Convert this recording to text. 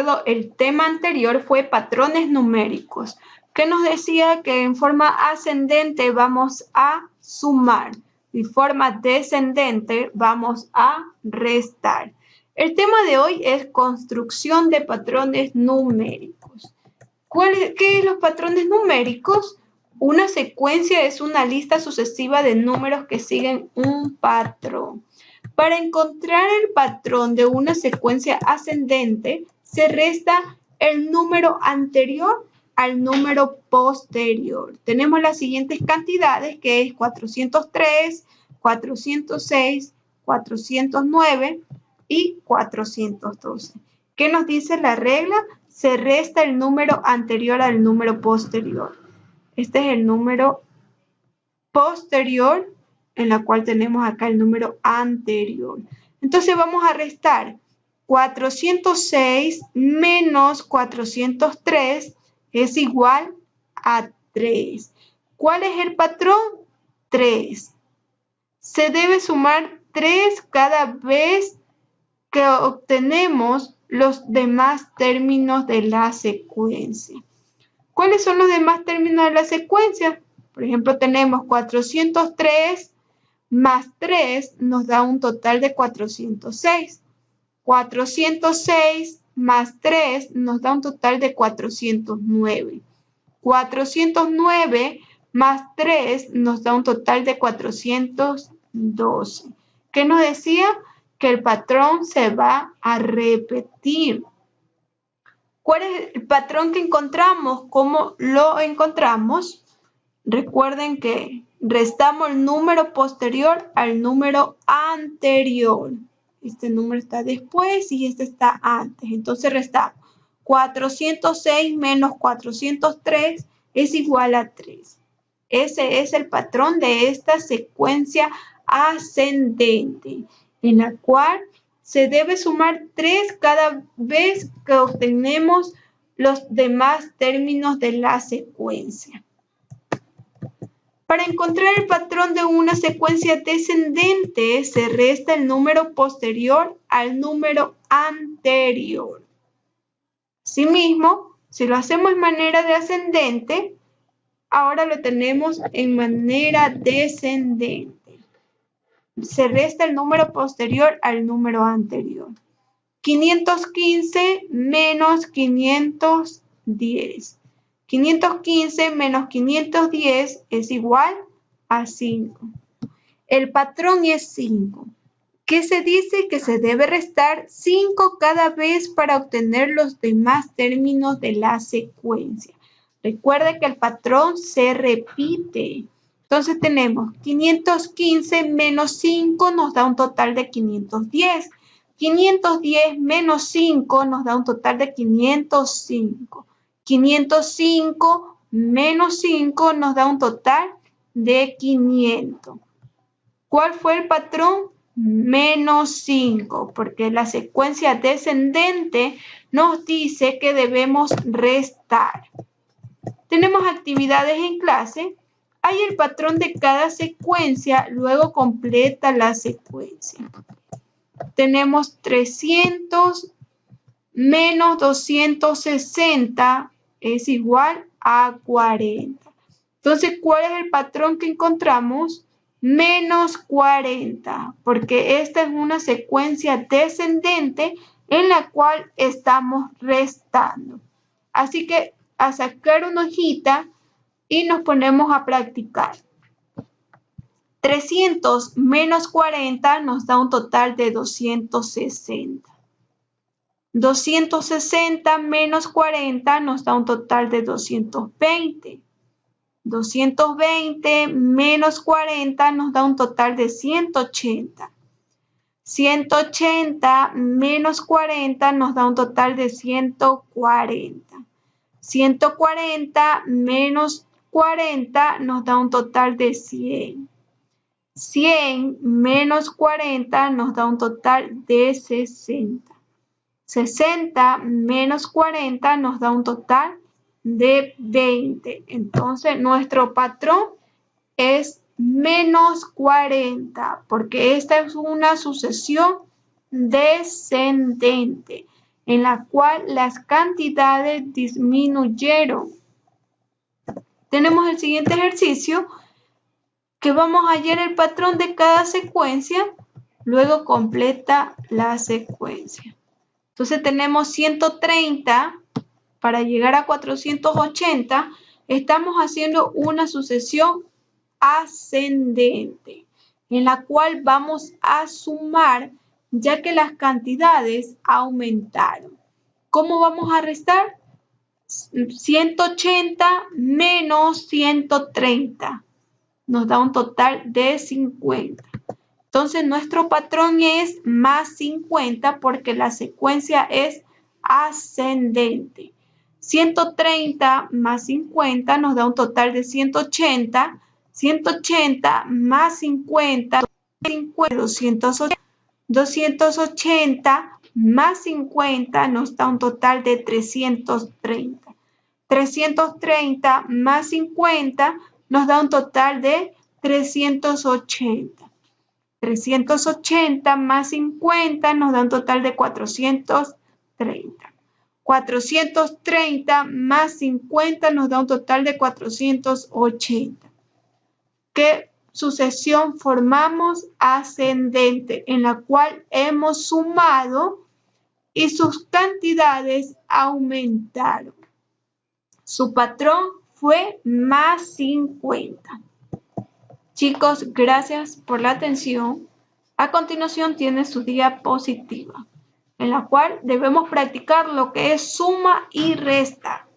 recuerdo, el tema anterior fue patrones numéricos, que nos decía que en forma ascendente vamos a sumar y forma descendente vamos a restar. El tema de hoy es construcción de patrones numéricos. ¿Qué es los patrones numéricos? Una secuencia es una lista sucesiva de números que siguen un patrón. Para encontrar el patrón de una secuencia ascendente, se resta el número anterior al número posterior. Tenemos las siguientes cantidades, que es 403, 406, 409 y 412. ¿Qué nos dice la regla? Se resta el número anterior al número posterior. Este es el número posterior, en la cual tenemos acá el número anterior. Entonces vamos a restar 406 menos 403 es igual a 3. ¿Cuál es el patrón? 3. Se debe sumar 3 cada vez que obtenemos los demás términos de la secuencia. ¿Cuáles son los demás términos de la secuencia? Por ejemplo, tenemos 403 más 3 nos da un total de 406. 406 más 3 nos da un total de 409. 409 más 3 nos da un total de 412. ¿Qué nos decía? Que el patrón se va a repetir. ¿Cuál es el patrón que encontramos? ¿Cómo lo encontramos? Recuerden que restamos el número posterior al número anterior. Este número está después y este está antes. Entonces restamos 406 menos 403 es igual a 3. Ese es el patrón de esta secuencia ascendente, en la cual se debe sumar 3 cada vez que obtenemos los demás términos de la secuencia. Para encontrar el patrón de una secuencia descendente, se resta el número posterior al número anterior. Asimismo, si lo hacemos en manera de ascendente, ahora lo tenemos en manera descendente. Se resta el número posterior al número anterior. 515 menos 510. 515 menos 510 es igual a 5. El patrón es 5. ¿Qué se dice? Que se debe restar 5 cada vez para obtener los demás términos de la secuencia. Recuerde que el patrón se repite. Entonces tenemos 515 menos 5 nos da un total de 510. 510 menos 5 nos da un total de 505. 505 menos 5 nos da un total de 500. ¿Cuál fue el patrón? Menos 5, porque la secuencia descendente nos dice que debemos restar. Tenemos actividades en clase. Hay el patrón de cada secuencia, luego completa la secuencia. Tenemos 300 menos 260 es igual a 40. Entonces, ¿cuál es el patrón que encontramos? Menos 40, porque esta es una secuencia descendente en la cual estamos restando. Así que a sacar una hojita y nos ponemos a practicar. 300 menos 40 nos da un total de 260. 260 menos 40 nos da un total de 220. 220 menos 40 nos da un total de 180. 180 menos 40 nos da un total de 140. 140 menos 40 nos da un total de 100. 100 menos 40 nos da un total de 60. 60 menos 40 nos da un total de 20. Entonces, nuestro patrón es menos 40, porque esta es una sucesión descendente. en la cual las cantidades disminuyeron. Tenemos el siguiente ejercicio, que vamos a hallar el patrón de cada secuencia, luego completa la secuencia. Entonces tenemos 130 para llegar a 480, estamos haciendo una sucesión ascendente, en la cual vamos a sumar, ya que las cantidades aumentaron. ¿Cómo vamos a restar? 180 menos 130 nos da un total de 50. Entonces nuestro patrón es más 50 porque la secuencia es ascendente. 130 más 50 nos da un total de 180. 180 más 50, 280. 280 más 50 nos da un total de 330. 330 más 50 nos da un total de 380. 380 más 50 nos da un total de 430. 430 más 50 nos da un total de 480. ¿Qué sucesión formamos? Ascendente, en la cual hemos sumado y sus cantidades aumentaron. Su patrón fue más 50. Chicos, gracias por la atención. A continuación tiene su diapositiva, en la cual debemos practicar lo que es suma y resta.